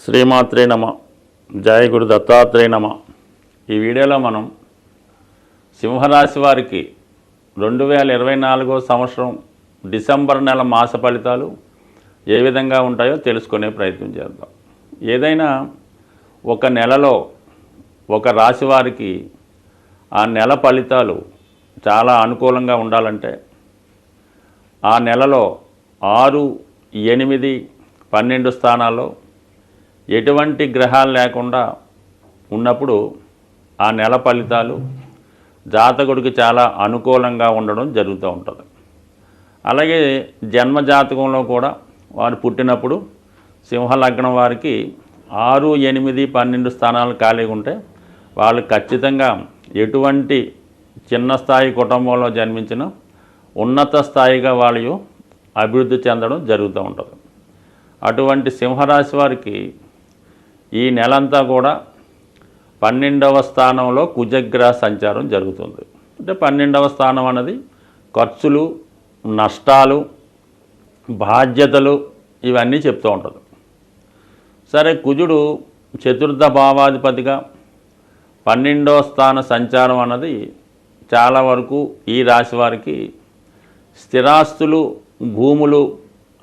శ్రీమాత్రే నమ. జయ గురు దత్తాత్రేయ నమ. ఈ వీడియోలో మనం సింహరాశి వారికి 2024 సంవత్సరం డిసెంబర్ నెల మాస ఫలితాలు ఏ విధంగా ఉంటాయో తెలుసుకునే ప్రయత్నం చేద్దాం. ఏదైనా ఒక నెలలో ఒక రాశి వారికి ఆ నెల ఫలితాలు చాలా అనుకూలంగా ఉండాలంటే ఆ నెలలో 6, 8, 12 స్థానాల్లో ఎటువంటి గ్రహాలు లేకుండా ఉన్నప్పుడు ఆ నెల ఫలితాలు జాతకుడికి చాలా అనుకూలంగా ఉండడం జరుగుతూ ఉంటుంది. అలాగే జన్మ జాతకంలో కూడా వారు పుట్టినప్పుడు సింహలగ్నం వారికి 6, 8, 12 స్థానాలు ఖాళీగా ఉంటే వాళ్ళు ఖచ్చితంగా ఎటువంటి చిన్న స్థాయి కుటుంబంలో జన్మించిన ఉన్నత స్థాయిగా వాళ్ళు అభివృద్ధి చెందడం జరుగుతూ ఉంటుంది. అటువంటి సింహరాశి వారికి ఈ నెలంతా కూడా 12వ స్థానంలో కుజగ్రహ సంచారం జరుగుతుంది. అంటే 12వ స్థానం అన్నది ఖర్చులు, నష్టాలు, బాధ్యతలు ఇవన్నీ చెప్తూ ఉంటుంది. సరే, కుజుడు చతుర్థ భావాధిపతిగా 12వ స్థాన సంచారం అన్నది చాలా వరకు ఈ రాశి వారికి స్థిరాస్తులు, భూములు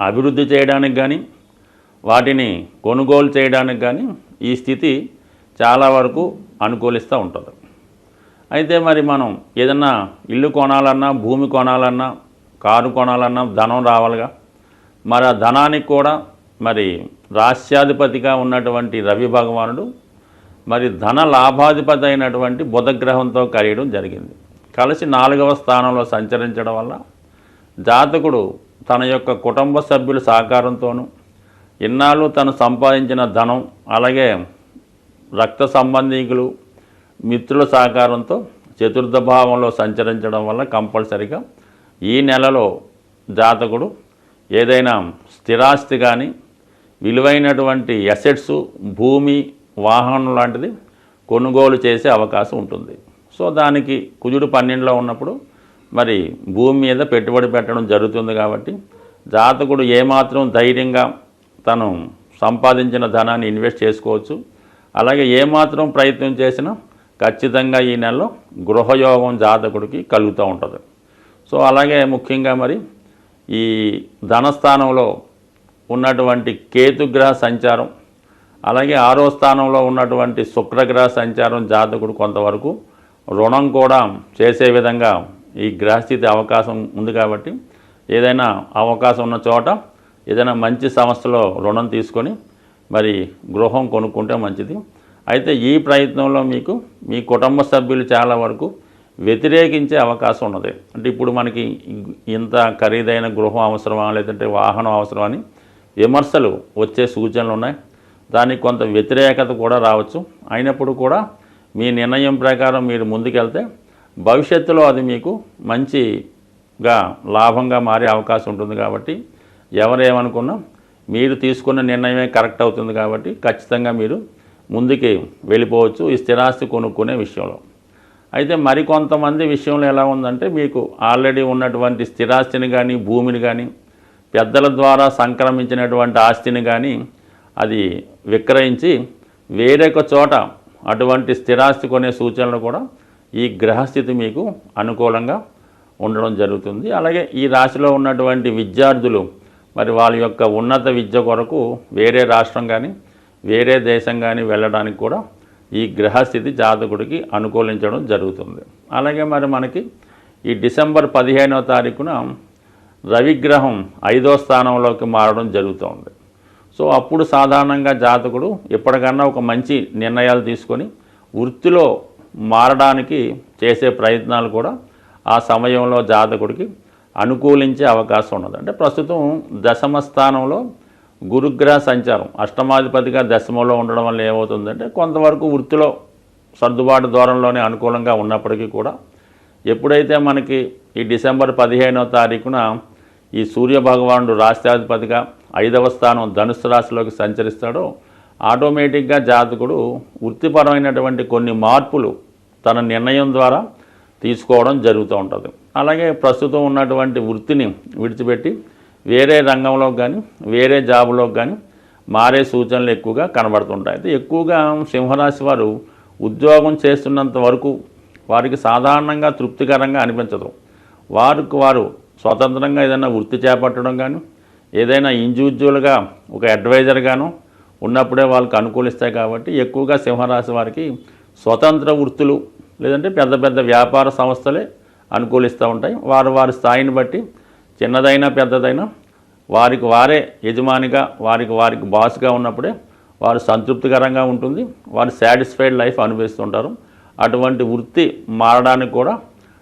అభివృద్ధి చేయడానికి కానీ వాటిని కొనుగోలు చేయడానికి కానీ ఈ స్థితి చాలా వరకు అనుకూలిస్తూ ఉంటుంది. అయితే మరి మనం ఏదన్నా ఇల్లు కొనాలన్నా, భూమి కొనాలన్నా, కారు కొనాలన్నా ధనం రావాలిగా. మరి ఆ ధనానికి కూడా మరి రాశ్యాధిపతిగా ఉన్నటువంటి రవి భగవానుడు మరి ధన లాభాధిపతి అయినటువంటి బుధగ్రహంతో కలియడం జరిగింది. కలిసి 4వ స్థానంలో సంచరించడం వల్ల జాతకుడు తన యొక్క కుటుంబ సభ్యుల సహకారంతోనూ ఇన్నాళ్ళు తను సంపాదించిన ధనం, అలాగే రక్త సంబంధీకులు, మిత్రుల సహకారంతో చతుర్థ భావంలో సంచరించడం వల్ల కంపల్సరిగా ఈ నెలలో జాతకుడు ఏదైనా స్థిరాస్తి కానీ విలువైనటువంటి అసెట్స్, భూమి, వాహనం లాంటిది కొనుగోలు చేసే అవకాశం ఉంటుంది. సో దానికి కుజుడు 12లో ఉన్నప్పుడు మరి భూమి మీద పెట్టుబడి పెట్టడం జరుగుతుంది. కాబట్టి జాతకుడు ఏమాత్రం ధైర్యంగా తను సంపాదించిన ధనాన్ని ఇన్వెస్ట్ చేసుకోవచ్చు. అలాగే ఏమాత్రం ప్రయత్నం చేసినా ఖచ్చితంగా ఈ నెలలో గృహయోగం జాతకుడికి కలుగుతూ ఉంటుంది. సో అలాగే ముఖ్యంగా మరి ఈ ధనస్థానంలో ఉన్నటువంటి కేతుగ్రహ సంచారం, అలాగే 6వ స్థానంలో ఉన్నటువంటి శుక్రగ్రహ సంచారం జాతకుడు కొంతవరకు రుణం కూడా చేసే విధంగా ఈ గ్రహస్థితి అవకాశం ఉంది. కాబట్టి ఏదైనా అవకాశం ఉన్న చోట ఏదైనా మంచి సంస్థలో రుణం తీసుకొని మరి గృహం కొనుక్కుంటే మంచిది. అయితే ఈ ప్రయత్నంలో మీకు మీ కుటుంబ సభ్యులు చాలా వరకు వ్యతిరేకించే అవకాశం ఉన్నది. అంటే ఇప్పుడు మనకి ఇంత ఖరీదైన గృహం అవసరమా, లేదంటే వాహనం అవసరమా అని విమర్శలు వచ్చే సూచనలు ఉన్నాయి. దానికి కొంత వ్యతిరేకత కూడా రావచ్చు. అయినప్పుడు కూడా మీ నిర్ణయం ప్రకారం మీరు ముందుకెళ్తే భవిష్యత్తులో అది మీకు మంచిగా లాభంగా మారే అవకాశం ఉంటుంది. కాబట్టి ఎవరేమనుకున్నా మీరు తీసుకున్న నిర్ణయమే కరెక్ట్ అవుతుంది. కాబట్టి ఖచ్చితంగా మీరు ముందుకి వెళ్ళిపోవచ్చు ఈ స్థిరాస్తి కొనుక్కునే విషయంలో. అయితే మరికొంతమంది విషయంలో ఎలా ఉందంటే, మీకు ఆల్రెడీ ఉన్నటువంటి స్థిరాస్తిని కానీ, భూమిని కానీ, పెద్దల ద్వారా సంక్రమించినటువంటి ఆస్తిని కానీ అది విక్రయించి వేరొక చోట అటువంటి స్థిరాస్తి కొనే సూచనలు కూడా ఈ గ్రహస్థితి మీకు అనుకూలంగా ఉండడం జరుగుతుంది. అలాగే ఈ రాశిలో ఉన్నటువంటి విద్యార్థులు మరి వాళ్ళ యొక్క ఉన్నత విద్య కొరకు వేరే రాష్ట్రం కానీ, వేరే దేశం కానీ వెళ్ళడానికి కూడా ఈ గ్రహస్థితి జాతకుడికి అనుకూలించడం జరుగుతుంది. అలాగే మరి మనకి ఈ డిసెంబర్ 15వ తారీఖున రవిగ్రహం 5వ స్థానంలోకి మారడం జరుగుతుంది. సో అప్పుడు సాధారణంగా జాతకుడు ఎప్పటికన్నా ఒక మంచి నిర్ణయాలు తీసుకొని వృత్తిలో మారడానికి చేసే ప్రయత్నాలు కూడా ఆ సమయంలో జాతకుడికి అనుకూలించే అవకాశం ఉన్నది. అంటే ప్రస్తుతం 10వ స్థానంలో గురుగ్రహ సంచారం, అష్టమాధిపతిగా 10లో ఉండడం వల్ల ఏమవుతుందంటే కొంతవరకు వృత్తిలో సర్దుబాటు దూరంలోనే అనుకూలంగా ఉన్నప్పటికీ కూడా ఎప్పుడైతే మనకి ఈ డిసెంబర్ 15వ తారీఖున ఈ సూర్యభగవానుడు రాష్ట్రాధిపతిగా 5వ స్థానం ధనుస్సు రాశిలోకి సంచరిస్తాడో ఆటోమేటిక్గా జాతకుడు వృత్తిపరమైనటువంటి కొన్ని మార్పులు తన నిర్ణయం ద్వారా తీసుకోవడం జరుగుతూ ఉంటుంది. అలాగే ప్రస్తుతం ఉన్నటువంటి వృత్తిని విడిచిపెట్టి వేరే రంగంలో కానీ, వేరే జాబులో కానీ మారే సూచనలు ఎక్కువగా కనబడుతుంటాయి. అయితే ఎక్కువగా సింహరాశి వారు ఉద్యోగం చేస్తున్నంత వరకు వారికి సాధారణంగా తృప్తికరంగా అనిపించదు. వారు స్వతంత్రంగా ఏదైనా వృత్తి చేపట్టడం కానీ ఏదైనా ఇండివిజువల్గా ఒక అడ్వైజర్గాను ఉన్నప్పుడే వాళ్ళకి అనుకూలిస్తాయి. కాబట్టి ఎక్కువగా సింహరాశి వారికి స్వతంత్ర వృత్తులు లేదంటే పెద్ద పెద్ద వ్యాపార సంస్థలే అనుకూలిస్తూ ఉంటాయి. వారి స్థాయిని బట్టి చిన్నదైనా పెద్దదైనా వారికి వారే యజమానిగా వారికి బాస్గా ఉన్నప్పుడే వారు సంతృప్తికరంగా ఉంటుంది. వారు సాటిస్ఫైడ్ లైఫ్ అనుభవిస్తుంటారు. అటువంటి వృత్తి మారడానికి కూడా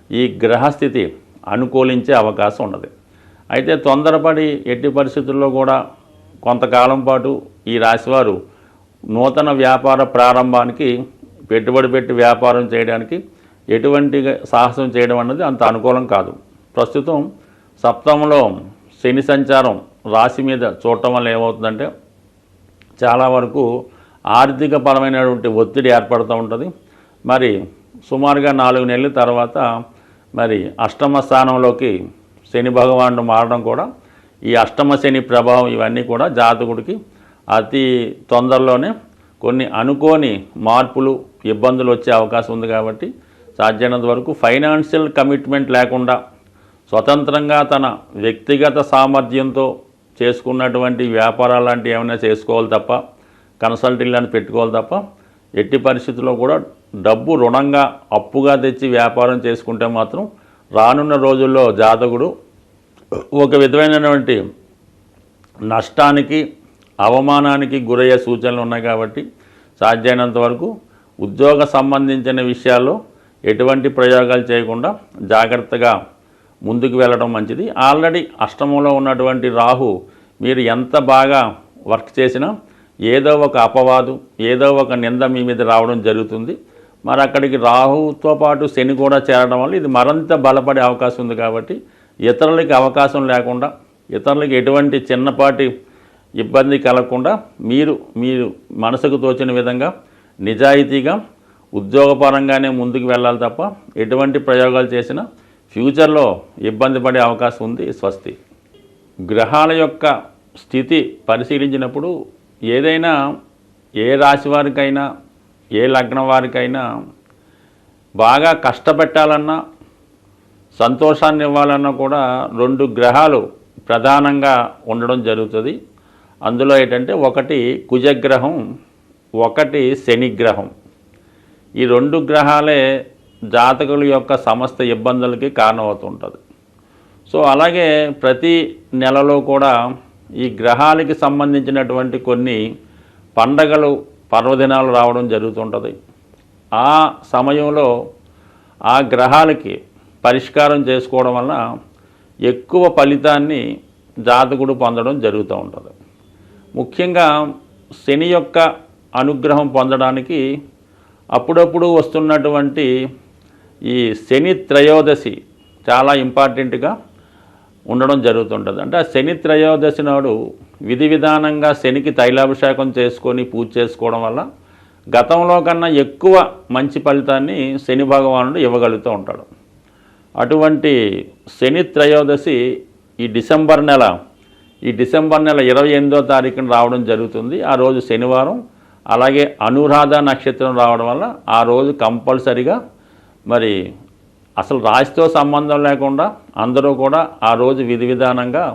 ఈ గ్రహస్థితి అనుకూలించే అవకాశం ఉన్నది. అయితే తొందరపడి ఎట్టి పరిస్థితుల్లో కూడా కొంతకాలం పాటు ఈ రాశివారు నూతన వ్యాపార ప్రారంభానికి పెట్టుబడి పెట్టి వ్యాపారం చేయడానికి ఎటువంటి సాహసం చేయడం అన్నది అంత అనుకూలం కాదు. ప్రస్తుతం సప్తమంలో శని సంచారం రాశి మీద చూడటం వల్ల ఏమవుతుందంటే చాలా వరకు ఆర్థిక పరమైనటువంటి ఒత్తిడి ఏర్పడుతూ ఉంటుంది. మరి సుమారుగా 4 నెలల తర్వాత మరి అష్టమ స్థానంలోకి శని భగవానుడు మారడం కూడా ఈ అష్టమ శని ప్రభావం ఇవన్నీ కూడా జాతకుడికి అతి తొందరలోనే కొన్ని అనుకోని మార్పులు ఇబ్బందులు వచ్చే అవకాశం ఉంది. కాబట్టి సాధ్యమైనంత వరకు ఫైనాన్షియల్ కమిట్మెంట్ లేకుండా స్వతంత్రంగా తన వ్యక్తిగత సామర్థ్యంతో చేసుకున్నటువంటి వ్యాపారాలు లాంటివి ఏమైనా చేసుకోవాలి తప్ప, కన్సల్టింగ్లను పెట్టుకోవాలి తప్ప, ఎట్టి పరిస్థితుల్లో కూడా డబ్బు రుణంగా అప్పుగా తెచ్చి వ్యాపారం చేసుకుంటే మాత్రం రానున్న రోజుల్లో జాతకుడు ఒక విధమైనటువంటి నష్టానికి అవమానానికి గురయ్యే సూచనలు ఉన్నాయి. కాబట్టి సాధ్యమైనంత వరకు ఉద్యోగ సంబంధించిన విషయాల్లో ఎటువంటి ప్రయోగాలు చేయకుండా జాగ్రత్తగా ముందుకు వెళ్ళడం మంచిది. ఆల్రెడీ అష్టమంలో ఉన్నటువంటి రాహు మీరు ఎంత బాగా వర్క్ చేసినా ఏదో ఒక అపవాదు ఏదో ఒక నింద మీ మీద రావడం జరుగుతుంది. మరి అక్కడికి రాహుతో పాటు శని కూడా చేరడం వల్ల ఇది మరింత బలపడే అవకాశం ఉంది. కాబట్టి ఇతరులకి అవకాశం లేకుండా ఇతరులకి ఎటువంటి చిన్నపాటి ఇబ్బంది కలగకుండా మీరు మనసుకు తోచిన విధంగా నిజాయితీగా ఉద్యోగపరంగానే ముందుకు వెళ్ళాలి తప్ప ఎటువంటి ప్రయోగాలు చేసినా ఫ్యూచర్లో ఇబ్బంది పడే అవకాశం ఉంది. స్వస్తి. గ్రహాల యొక్క స్థితి పరిశీలించినప్పుడు ఏదైనా ఏ రాశి వారికైనా ఏ లగ్నం వారికైనా బాగా కష్టపెట్టాలన్నా సంతోషాన్ని ఇవ్వాలన్నా కూడా 2 గ్రహాలు ప్రధానంగా ఉండడం జరుగుతుంది. అందులో ఏంటంటే ఒకటి కుజగ్రహం, ఒకటి శనిగ్రహం. ఈ 2 గ్రహాలే జాతకుల యొక్క సమస్త ఇబ్బందులకి కారణమవుతుంటుంది. సో అలాగే ప్రతి నెలలో కూడా ఈ గ్రహాలకి సంబంధించినటువంటి కొన్ని పండగలు పర్వదినాలు రావడం జరుగుతుంటుంది. ఆ సమయంలో ఆ గ్రహాలకి పరిష్కారం చేసుకోవడం వల్ల ఎక్కువ ఫలితాన్ని జాతకుడు పొందడం జరుగుతూ ఉంటుంది. ముఖ్యంగా శని యొక్క అనుగ్రహం పొందడానికి అప్పుడప్పుడు వస్తున్నటువంటి ఈ శని త్రయోదశి చాలా ఇంపార్టెంట్గా ఉండడం జరుగుతుంటుంది. అంటే ఆ శని త్రయోదశి నాడు విధి విధానంగా శనికి తైలాభిషేకం చేసుకొని పూజ చేసుకోవడం వల్ల గతంలో కన్నా ఎక్కువ మంచి ఫలితాన్ని శని భగవానుడు ఇవ్వగలుగుతూ ఉంటాడు. అటువంటి శని త్రయోదశి ఈ డిసెంబర్ నెల 28వ తారీఖున రావడం జరుగుతుంది. ఆ రోజు శనివారం. అలాగే అనురాధ నక్షత్రం రావడం వల్ల ఆ రోజు కంపల్సరిగా మరి అసలు రాశితో సంబంధం లేకుండా అందరూ కూడా ఆ రోజు విధి విధానంగా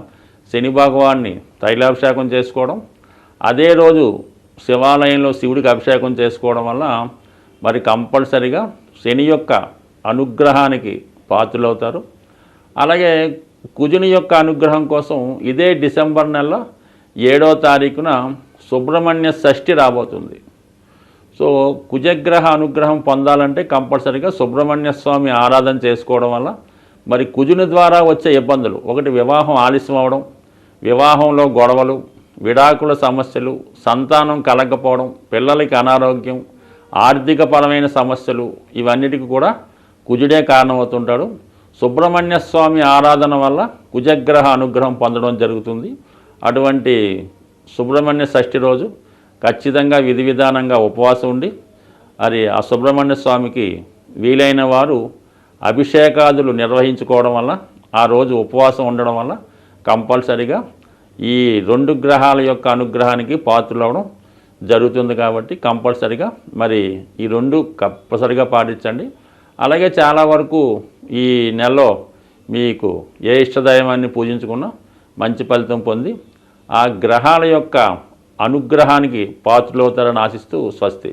శని భగవాన్ని తైలాభిషేకం చేసుకోవడం, అదే రోజు శివాలయంలో శివుడికి అభిషేకం చేసుకోవడం వల్ల మరి కంపల్సరిగా శని యొక్క అనుగ్రహానికి పాత్రులవుతారు. అలాగే కుజుని యొక్క అనుగ్రహం కోసం ఇదే డిసెంబర్ నెల 7వ తారీఖున సుబ్రహ్మణ్య షష్ఠి రాబోతుంది. సో కుజగ్రహ అనుగ్రహం పొందాలంటే కంపల్సరీగా సుబ్రహ్మణ్య స్వామి ఆరాధన చేసుకోవడం వల్ల మరి కుజుని ద్వారా వచ్చే ఇబ్బందులు, ఒకటి వివాహం ఆలస్యం అవడం, వివాహంలో గొడవలు, విడాకుల సమస్యలు, సంతానం కలగకపోవడం, పిల్లలకి అనారోగ్యం, ఆర్థికపరమైన సమస్యలు, ఇవన్నిటికీ కూడా కుజుడే కారణమవుతుంటాడు. సుబ్రహ్మణ్య స్వామి ఆరాధన వల్ల కుజగ్రహ అనుగ్రహం పొందడం జరుగుతుంది. అటువంటి సుబ్రహ్మణ్య షష్ఠి రోజు ఖచ్చితంగా విధి విధానంగా ఉపవాసం ఉండి మరి ఆ సుబ్రహ్మణ్య స్వామికి వీలైన వారు అభిషేకాదులు నిర్వహించుకోవడం వల్ల, ఆ రోజు ఉపవాసం ఉండడం వల్ల కంపల్సరిగా ఈ 2 గ్రహాల యొక్క అనుగ్రహానికి పాత్రలవడం జరుగుతుంది. కాబట్టి కంపల్సరిగా మరి ఈ 2 కంపల్సరిగా పాటించండి. అలాగే చాలా వరకు ఈ నెలలో మీకు ఏ ఇష్టదైవాన్ని పూజించుకున్నా మంచి ఫలితం పొంది ఆ గ్రహాల యొక్క అనుగ్రహానికి పాత్రలవుతారని ఆశిస్తూ స్వస్తి.